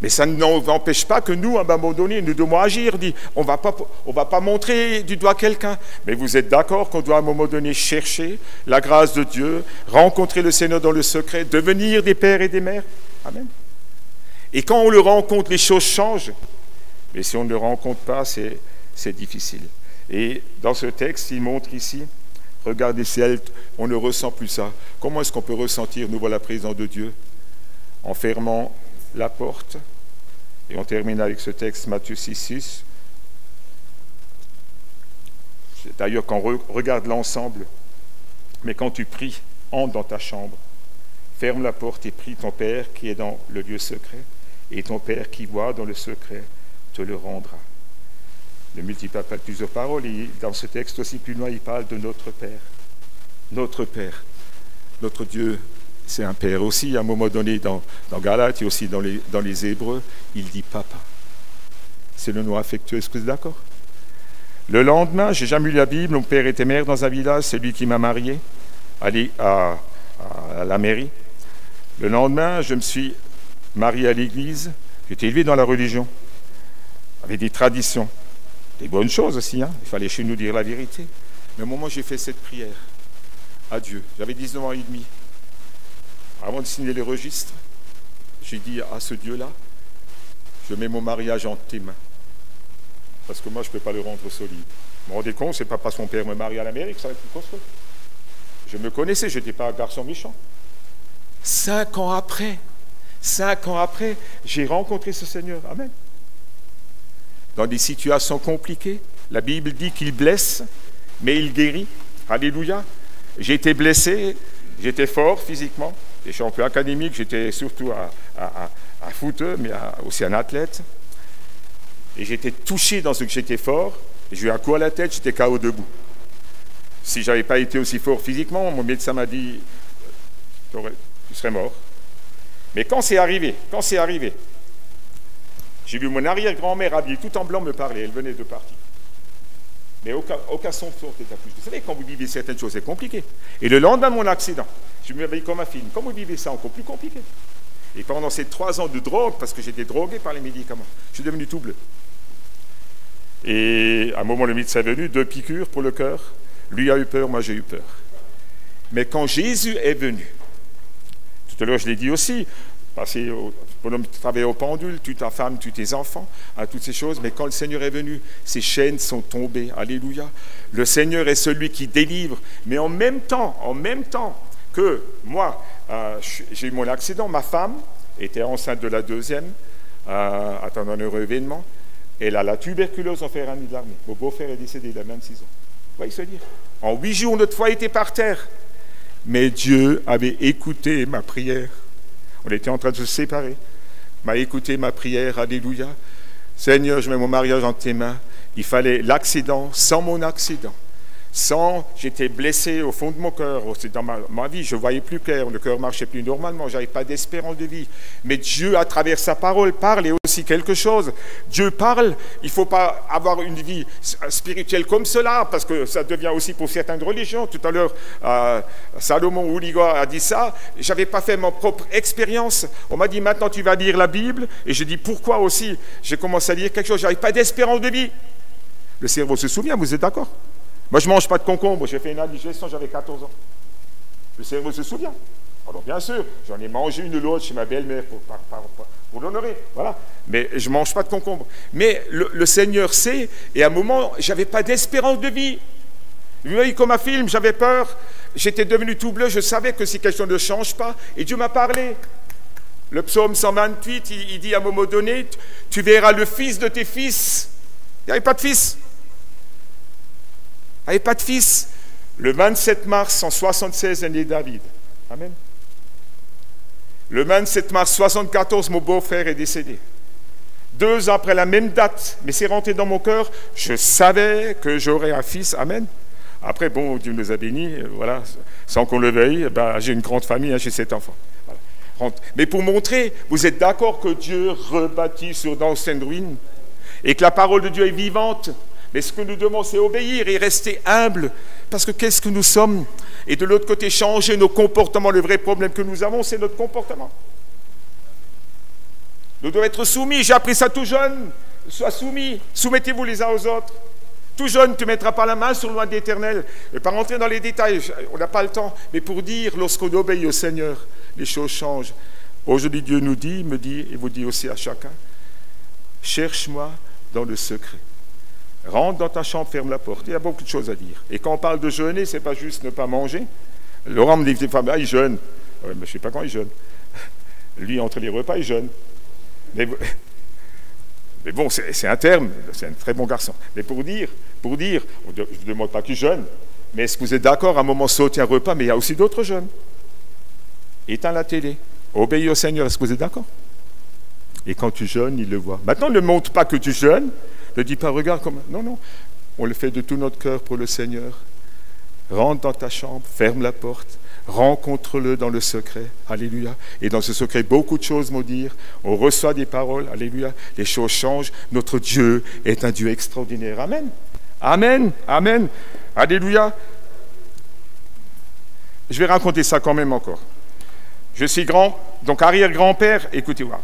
Mais ça n'empêche pas que nous, à un moment donné, nous devons agir. On ne va pas montrer du doigt quelqu'un. Mais vous êtes d'accord qu'on doit à un moment donné chercher la grâce de Dieu, rencontrer le Seigneur dans le secret, devenir des pères et des mères. Amen. Et quand on le rencontre, les choses changent. Mais si on ne le rencontre pas, c'est difficile. Et dans ce texte, il montre ici, regardez, on ne ressent plus ça. Comment est-ce qu'on peut ressentir, nous, la présence de Dieu? En fermant la porte, et on termine avec ce texte, Matthieu 6,6. D'ailleurs, quand on regarde l'ensemble, Mais quand tu pries, entre dans ta chambre, ferme la porte et prie ton Père qui est dans le lieu secret, et ton Père qui voit dans le secret te le rendra. Ne multiplie pas plusieurs paroles. Et dans ce texte aussi plus loin, il parle de notre Père. Notre Père. Notre Dieu, c'est un Père aussi. À un moment donné, dans Galates et aussi dans les Hébreux, il dit Papa. C'est le nom affectueux. Est-ce que vous êtes d'accord? Le lendemain, j'ai jamais lu la Bible. Mon père était maire dans un village. C'est lui qui m'a marié à la mairie. Le lendemain, je me suis marié à l'église. J'étais élevé dans la religion, avec des traditions, des bonnes choses aussi. Il fallait chez nous dire la vérité. Mais au moment où j'ai fait cette prière à Dieu, j'avais 19 ans et demi. Avant de signer les registres, j'ai dit à ce Dieu-là, je mets mon mariage entre tes mains. Parce que moi, je ne peux pas le rendre solide. Vous me rendez compte, ce n'est pas parce que mon père me marie à l'Amérique que ça va être plus costaud. Je me connaissais, je n'étais pas un garçon méchant. 5 ans après, j'ai rencontré ce Seigneur. Amen. Dans des situations compliquées, la Bible dit qu'il blesse, mais il guérit. Alléluia. J'ai été blessé, j'étais fort physiquement, des champions académiques, j'étais surtout un footeur, mais aussi un athlète. Et j'étais touché dans ce que j'étais fort, et j'ai eu un coup à la tête, j'étais KO debout. Si je n'avais pas été aussi fort physiquement, mon médecin m'a dit tu serais mort. Mais quand c'est arrivé, j'ai vu mon arrière-grand-mère habillée tout en blanc me parler, elle venait de partir. Mais aucun son fort n'était à plus. Vous savez, quand vous vivez certaines choses, c'est compliqué. Et le lendemain de mon accident, je me réveille comme un film. Quand vous vivez ça, encore plus compliqué. Et pendant ces 3 ans de drogue, parce que j'étais drogué par les médicaments, je suis devenu tout bleu. Et à un moment, le médecin est venu, 2 piqûres pour le cœur. Lui a eu peur, moi j'ai eu peur. Mais quand Jésus est venu, tout à l'heure je l'ai dit aussi, travailler au pendule, tue ta femme, tue tes enfants, toutes ces choses, mais quand le Seigneur est venu, ces chaînes sont tombées. Alléluia. Le Seigneur est celui qui délivre, mais en même temps que moi, j'ai eu mon accident, ma femme était enceinte de la 2e, attendant un heureux événement. Elle a la tuberculose en faire un de l'armée. Mon beau-frère est décédé, il a 26 ans. Vous voyez se dire. En 8 jours, notre foi était par terre. Mais Dieu avait écouté ma prière. On était en train de se séparer. Il m'a écouté ma prière. Alléluia. Seigneur, je mets mon mariage entre tes mains. Il fallait l'accident. Sans mon accident, j'étais blessé au fond de mon cœur. Dans ma vie, je ne voyais plus clair. Le cœur ne marchait plus normalement. Je n'avais pas d'espérance de vie. Mais Dieu, à travers sa parole, parle et aussi quelque chose. Dieu parle. Il ne faut pas avoir une vie spirituelle comme cela, parce que ça devient aussi pour certaines religions. Tout à l'heure, Salomon Ouliga a dit ça. Je n'avais pas fait ma propre expérience. On m'a dit, maintenant tu vas lire la Bible. Et je dis, pourquoi aussi? J'ai commencé à lire quelque chose. Je n'avais pas d'espérance de vie. Le cerveau se souvient, vous êtes d'accord? Moi, je ne mange pas de concombre. J'ai fait une indigestion, j'avais 14 ans. Le cerveau se souvient. Alors, bien sûr, j'en ai mangé une ou l'autre chez ma belle-mère pour l'honorer. Voilà. Mais je ne mange pas de concombre. Mais le Seigneur sait, et à un moment, je n'avais pas d'espérance de vie. Vous voyez, comme un film, j'avais peur. J'étais devenu tout bleu. Je savais que si quelque chose ne change pas, et Dieu m'a parlé. Le psaume 128, il dit à un moment donné, tu verras le fils de tes fils. Il n'y avait pas de fils. Il n'y avait pas de fils. Le 27 mars 176 est né David. Amen. Le 27 mars 74, mon beau-frère est décédé. 2 ans après la même date, mais c'est rentré dans mon cœur, je savais que j'aurais un fils. Amen. Après, bon, Dieu nous a bénis, voilà, sans qu'on le veuille, j'ai une grande famille, j'ai 7 enfants. Voilà. Mais pour montrer, vous êtes d'accord que Dieu rebâtit sur d'anciennes ruines et que la parole de Dieu est vivante? Mais ce que nous devons, c'est obéir et rester humble. Parce que qu'est-ce que nous sommes? Et de l'autre côté, changer nos comportements. Le vrai problème que nous avons, c'est notre comportement. Nous devons être soumis. J'ai appris ça tout jeune. Sois soumis. Soumettez-vous les uns aux autres. Tout jeune, tu ne mettras pas la main sur le loin de l'Éternel. Et pas rentrer dans les détails, on n'a pas le temps. Mais pour dire, lorsqu'on obéit au Seigneur, les choses changent. Aujourd'hui, Dieu nous dit, me dit, et vous dit aussi à chacun, cherche-moi dans le secret. Rentre dans ta chambre, ferme la porte. Il y a beaucoup de choses à dire. Et quand on parle de jeûner, ce n'est pas juste ne pas manger. Laurent me dit, il jeûne. Ouais, mais je ne sais pas quand il jeûne. Lui, entre les repas, il jeûne. Mais bon, c'est un terme. C'est un très bon garçon. Mais pour dire, je ne demande pas qu'il jeûne. Mais est-ce que vous êtes d'accord, à un moment sauter un repas, mais il y a aussi d'autres jeûnes. Éteins la télé, obéis au Seigneur, est-ce que vous êtes d'accord? Et quand tu jeûnes, il le voit. Maintenant, ne montre pas que tu jeûnes, ne dis pas, regarde comme... Non, non, on le fait de tout notre cœur pour le Seigneur. Rentre dans ta chambre, ferme la porte, rencontre-le dans le secret, alléluia. Et dans ce secret, beaucoup de choses vont dire, on reçoit des paroles, alléluia, les choses changent, notre Dieu est un Dieu extraordinaire, amen. Amen, amen, alléluia. Je vais raconter ça quand même encore. Je suis donc arrière-grand-père, écoutez-moi.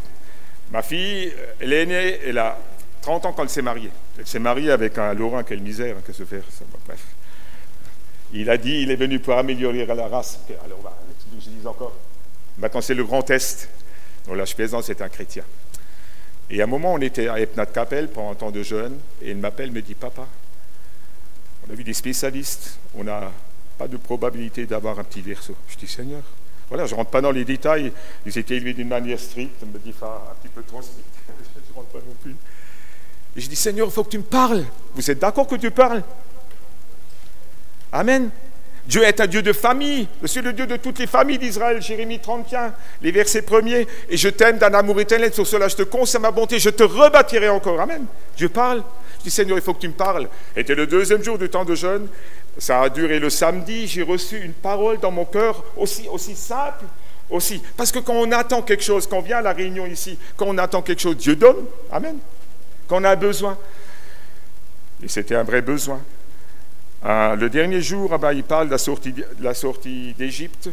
Ma fille, elle est née, elle a 30 ans quand elle s'est mariée. Elle s'est mariée avec un Lorrain, quelle misère, que se faire, ça, bref. Il a dit, il est venu pour améliorer la race. Alors, je dis encore. Maintenant, c'est le grand test. Donc là, je plaisante, c'est un chrétien. Et à un moment, on était à Epnat-Kapelle pendant un temps de jeûne, et il m'appelle, me dit, papa, on a vu des spécialistes, on n'a pas de probabilité d'avoir un petit verso. Je dis, Seigneur, voilà, je ne rentre pas dans les détails. Ils étaient élevés d'une manière stricte, on me dit, un petit peu trop strict. Je ne rentre pas non plus. Et je dis, Seigneur, il faut que tu me parles. Vous êtes d'accord que tu parles? Amen. Dieu est un Dieu de famille. Je suis le Dieu de toutes les familles d'Israël. Jérémie 31, les versets premiers. Et je t'aime d'un amour éternel. Sur cela, je te consacre ma bonté. Je te rebâtirai encore. Amen. Dieu parle. Je dis, Seigneur, il faut que tu me parles. C'était le deuxième jour du temps de jeûne. Ça a duré le samedi. J'ai reçu une parole dans mon cœur aussi simple. Aussi. Parce que quand on attend quelque chose, quand on vient à la réunion ici, quand on attend quelque chose, Dieu donne. Amen. Quand on a besoin. Et c'était un vrai besoin. Le dernier jour, il parle de la sortie d'Égypte.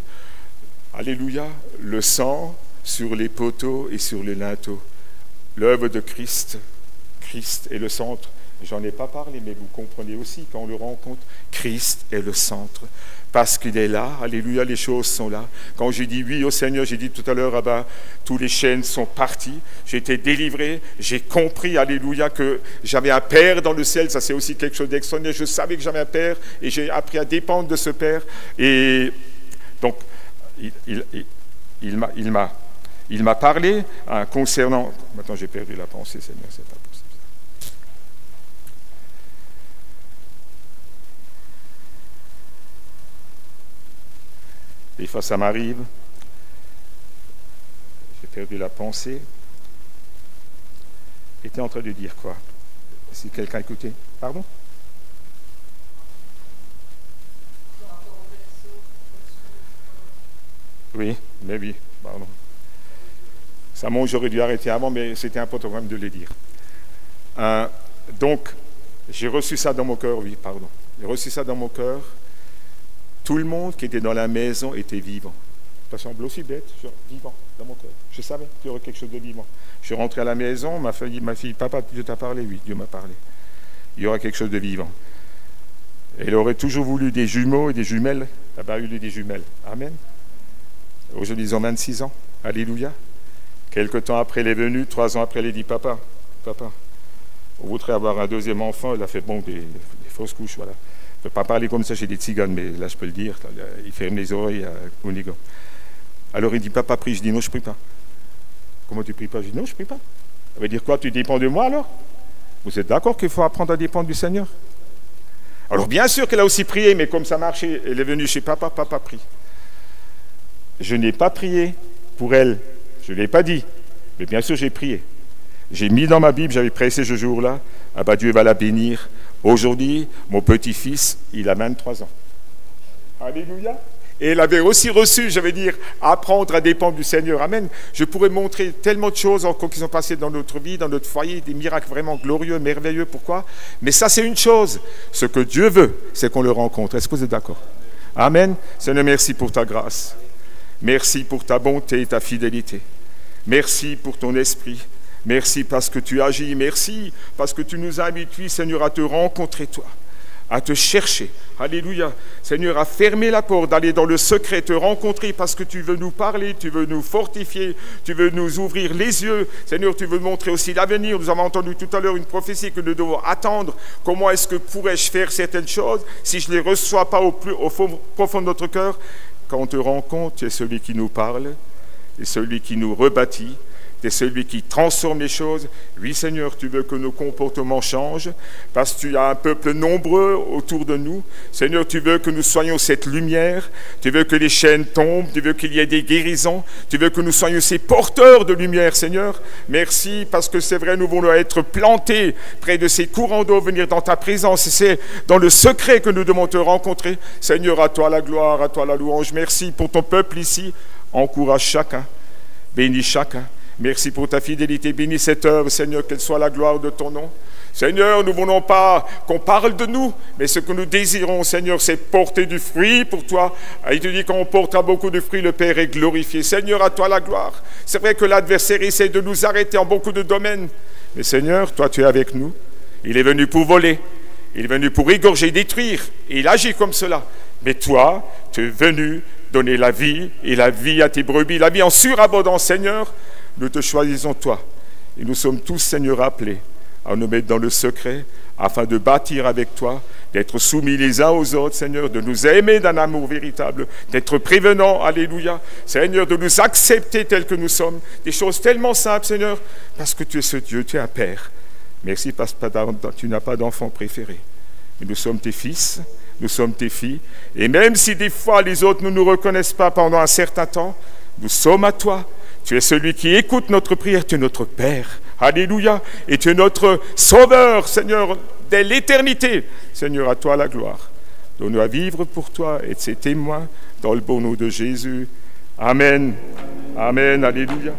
Alléluia, le sang sur les poteaux et sur les linteaux. L'œuvre de Christ, Christ est le centre. J'en ai pas parlé, mais vous comprenez aussi, quand on le rencontre, Christ est le centre. Parce qu'il est là, alléluia, les choses sont là. Quand j'ai dit oui au Seigneur, j'ai dit tout à l'heure, tous les chaînes sont parties, j'ai été délivré, j'ai compris, alléluia, que j'avais un Père dans le ciel, ça c'est aussi quelque chose d'extraordinaire, je savais que j'avais un Père, et j'ai appris à dépendre de ce Père, et donc, il m'a parlé concernant... Maintenant j'ai perdu la pensée, Seigneur, c'est pas possible. Des fois, ça m'arrive. J'ai perdu la pensée. Était en train de dire quoi? Si quelqu'un écoutait. Pardon? Oui, mais oui, pardon. Ça monte, j'aurais dû arrêter avant, mais c'était important quand même de le dire. Donc, j'ai reçu ça dans mon cœur, oui, pardon. J'ai reçu ça dans mon cœur. Tout le monde qui était dans la maison était vivant. Ça semble aussi bête, vivant dans mon cœur. Je savais qu'il y aurait quelque chose de vivant. Je suis rentré à la maison, ma fille, papa, Dieu t'a parlé? Oui, Dieu m'a parlé. Il y aura quelque chose de vivant. Elle aurait toujours voulu des jumeaux et des jumelles. Elle n'a pas eu des jumelles. Amen. Aujourd'hui, ils ont 26 ans. Alléluia. Quelque temps après, elle est venue. 3 ans après, elle a dit, papa, on voudrait avoir un deuxième enfant. Elle a fait, des fausses couches, voilà. Je ne peux pas parler comme ça chez des tziganes, mais là je peux le dire. Il ferme les oreilles au nigo. Alors il dit, papa, prie. Je dis, non, je ne prie pas. Comment tu ne pries pas? Je dis, non, je ne prie pas. Ça veut dire quoi? Tu dépends de moi alors? Vous êtes d'accord qu'il faut apprendre à dépendre du Seigneur? Alors bien sûr qu'elle a aussi prié, mais comme ça marchait, elle est venue chez papa, papa prie. Je n'ai pas prié pour elle. Je ne l'ai pas dit. Mais bien sûr, j'ai prié. J'ai mis dans ma Bible, j'avais pressé ce jour-là, Dieu va la bénir. Aujourd'hui, mon petit-fils, il a 23 ans. Alléluia. Et elle avait aussi reçu, je veux dire, apprendre à dépendre du Seigneur. Amen. Je pourrais montrer tellement de choses encore qui sont passées dans notre vie, dans notre foyer, des miracles vraiment glorieux, merveilleux. Pourquoi? Mais ça, c'est une chose. Ce que Dieu veut, c'est qu'on le rencontre. Est-ce que vous êtes d'accord? Amen. Seigneur, merci pour ta grâce. Merci pour ta bonté et ta fidélité. Merci pour ton esprit. Merci parce que tu agis, merci parce que tu nous as habitués, Seigneur, à te rencontrer, toi, à te chercher. Alléluia. Seigneur, à fermer la porte, d'aller dans le secret, te rencontrer parce que tu veux nous parler, tu veux nous fortifier, tu veux nous ouvrir les yeux. Seigneur, tu veux montrer aussi l'avenir. Nous avons entendu tout à l'heure une prophétie que nous devons attendre. Comment est-ce que pourrais-je faire certaines choses si je ne les reçois pas au profond de notre cœur? Quand on te rencontre, tu es celui qui nous parle et celui qui nous rebâtit. Tu es celui qui transforme les choses. Oui, Seigneur, tu veux que nos comportements changent parce que tu as un peuple nombreux autour de nous. Seigneur, tu veux que nous soyons cette lumière. Tu veux que les chaînes tombent. Tu veux qu'il y ait des guérisons. Tu veux que nous soyons ces porteurs de lumière, Seigneur. Merci parce que c'est vrai, nous voulons être plantés près de ces courants d'eau, venir dans ta présence. Et c'est dans le secret que nous devons te rencontrer. Seigneur, à toi la gloire, à toi la louange. Merci pour ton peuple ici. Encourage chacun. Bénis chacun. Merci pour ta fidélité. Bénis cette œuvre, Seigneur, qu'elle soit la gloire de ton nom. Seigneur, nous ne voulons pas qu'on parle de nous, mais ce que nous désirons, Seigneur, c'est porter du fruit pour toi. Il te dit qu'on portera beaucoup de fruits, le Père est glorifié. Seigneur, à toi la gloire. C'est vrai que l'adversaire essaie de nous arrêter en beaucoup de domaines. Mais Seigneur, toi, tu es avec nous. Il est venu pour voler. Il est venu pour égorger, détruire. Et il agit comme cela. Mais toi, tu es venu donner la vie, et la vie à tes brebis, la vie en surabondance, Seigneur. Nous te choisissons, toi, et nous sommes tous, Seigneur, appelés à nous mettre dans le secret, afin de bâtir avec toi, d'être soumis les uns aux autres, Seigneur, de nous aimer d'un amour véritable, d'être prévenants, alléluia, Seigneur, de nous accepter tels que nous sommes, des choses tellement simples, Seigneur, parce que tu es ce Dieu, tu es un Père. Merci parce que tu n'as pas d'enfant préféré, mais nous sommes tes fils, nous sommes tes filles, et même si des fois les autres ne nous reconnaissent pas pendant un certain temps, nous sommes à toi. Tu es celui qui écoute notre prière, tu es notre Père, alléluia, et tu es notre Sauveur, Seigneur, dès l'éternité. Seigneur, à toi la gloire. Donne-nous à vivre pour toi et de ses témoins, dans le beau nom de Jésus. Amen, amen, alléluia.